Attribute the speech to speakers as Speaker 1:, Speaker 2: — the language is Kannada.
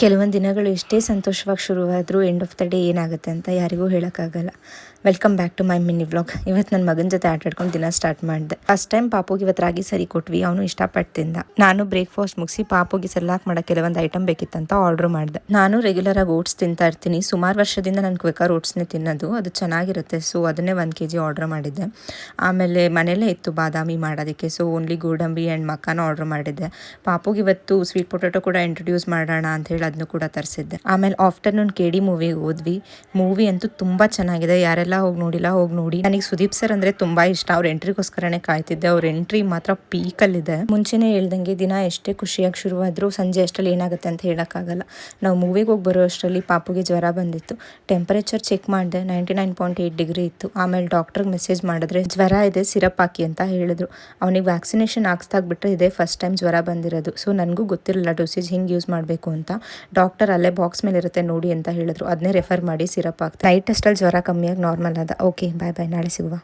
Speaker 1: ಕೆಲವೊಂದು ದಿನಗಳು ಎಷ್ಟೇ ಸಂತೋಷವಾಗಿ ಶುರುವಾದರೂ ಎಂಡ್ ಆಫ್ ದ ಡೇ ಏನಾಗುತ್ತೆ ಅಂತ ಯಾರಿಗೂ ಹೇಳೋಕ್ಕಾಗಲ್ಲ. Welcome back to my mini vlog. ಇವತ್ತು ನನ್ನ ಮಗನ ಜೊತೆ ಆಟಾಡ್ಕೊಂಡು ದಿನ ಸ್ಟಾರ್ಟ್ ಮಾಡಿದೆ. ಫಸ್ಟ್ ಟೈಮ್ ಪಾಪುಗೆ ಇವತ್ತು ರಾಗಿ ಸರಿ ಕೊಟ್ವಿ. ಅವನು ಇಷ್ಟಪಟ್ಟು ತಿಂದ. ನಾನು ಬ್ರೇಕ್ಫಾಸ್ಟ್ ಮುಗಿಸಿ ಪಾಪುಗೆ ಸೆರ್ಲಾಕ್ ಮಾಡೋಕ್ಕೆ ಕೆಲವೊಂದು ಐಟಮ್ ಬೇಕಿತ್ತಂತ ಆರ್ಡರ್ ಮಾಡಿದೆ. ನಾನು ರೆಗ್ಯುಲರ್ ಆಗಿ ಓಟ್ಸ್ ತಿಂತಾ ಇರ್ತೀನಿ. ಸುಮಾರು ವರ್ಷದಿಂದ ನಾನು ಕ್ವಿಕರ್ ಓಟ್ಸ್ನೇ ತಿನ್ನೋದು, ಅದು ಚೆನ್ನಾಗಿರುತ್ತೆ. ಸೊ ಅದನ್ನೇ 1 kg ಆರ್ಡರ್ ಮಾಡಿದ್ದೆ. ಆಮೇಲೆ ಮನೆಯಲ್ಲೇ ಇತ್ತು ಬಾದಾಮಿ ಮಾಡೋದಕ್ಕೆ, ಸೊ ಓನ್ಲಿ ಗೋಡಂಬಿ ಆ್ಯಂಡ್ ಮಕ್ಕಾನ ಆರ್ಡರ್ ಮಾಡಿದ್ದೆ. ಪಾಪುಗೆ ಇವತ್ತು ಸ್ವೀಟ್ ಪೊಟೆಟೊ ಕೂಡ ಇಂಟ್ರೊಡ್ಯೂಸ್ ಮಾಡೋಣ ಅಂತ ಹೇಳಿ ಅದನ್ನು ಕೂಡ ತರಿಸಿದ್ದೆ. ಆಮೇಲೆ ಆಫ್ಟರ್ನೂನ್ KD ಮೂವಿಗೆ ಹೋದ್ವಿ. ಮೂವಿ ಅಂತೂ ತುಂಬ ಚೆನ್ನಾಗಿದೆ. ಯಾರೆಲ್ಲ ಹೋಗಿ ನೋಡಿಲ್ಲ ಹೋಗಿ ನೋಡಿ. ನನಗೆ ಸುದೀಪ್ ಸರ್ ಅಂದರೆ ತುಂಬ ಇಷ್ಟ. ಅವ್ರ ಎಂಟ್ರಿಗೋಸ್ಕರನೇ ಕಾಯ್ತಿದ್ದೆ. ಅವ್ರ ಎಂಟ್ರಿ ಮಾತ್ರ ಪೀಕಲ್ಲಿದೆ. ಮುಂಚೆನೇ ಹೇಳ್ದಂಗೆ ದಿನ ಎಷ್ಟೇ ಖುಷಿಯಾಗಿ ಶುರುವಾದರೂ ಸಂಜೆ ಅಷ್ಟರಲ್ಲಿ ಏನಾಗುತ್ತೆ ಅಂತ ಹೇಳೋಕ್ಕಾಗಲ್ಲ. ನಾವು ಮೂವಿಗೆ ಹೋಗಿ ಬರೋ ಅಷ್ಟರಲ್ಲಿ ಪಾಪುಗೆ ಜ್ವರ ಬಂದಿತ್ತು. ಟೆಂಪರೇಚರ್ ಚೆಕ್ ಮಾಡಿದೆ, 99.8 ಡಿಗ್ರಿ ಇತ್ತು. ಆಮೇಲೆ ಡಾಕ್ಟ್ರಿಗೆ ಮೆಸೇಜ್ ಮಾಡಿದ್ರೆ ಜ್ವರ ಇದೆ, ಸಿರಪ್ ಹಾಕಿ ಅಂತ ಹೇಳಿದ್ರು. ಅವನಿಗೆ ವ್ಯಾಕ್ಸಿನೇಷನ್ ಹಾಕ್ಸ್ದಾಗ್ಬಿಟ್ರೆ ಇದೇ ಫಸ್ಟ್ ಟೈಮ್ ಜ್ವರ ಬಂದಿರೋದು. ಸೊ ನನಗೂ ಗೊತ್ತಿರಲಿಲ್ಲ ಡೋಸೇಜ್ ಹಿಂಗೆ ಯೂಸ್ ಮಾಡಬೇಕು ಅಂತ. ಡಾಕ್ಟರ್ ಅಲ್ಲೇ ಬಾಕ್ಸ್ ಮೇಲೆ ಇರುತ್ತೆ ನೋಡಿ ಅಂತ ಹೇಳಿದ್ರು. ಅದನ್ನೇ ರೆಫರ್ ಮಾಡಿ ಸಿರಪ್ ಹಾಕ್ತಾರೆ. ನೈಟ್ ಅಷ್ಟಲ್ಲಿ ಜ್ವರ ಕಮ್ಮಿಯಾಗಿ ನಾರ್ಮಲ್ ಆದ. ಓಕೆ, ಬಾಯ್ ಬಾಯ್, ನಾಳೆ ಸಿಗುವ.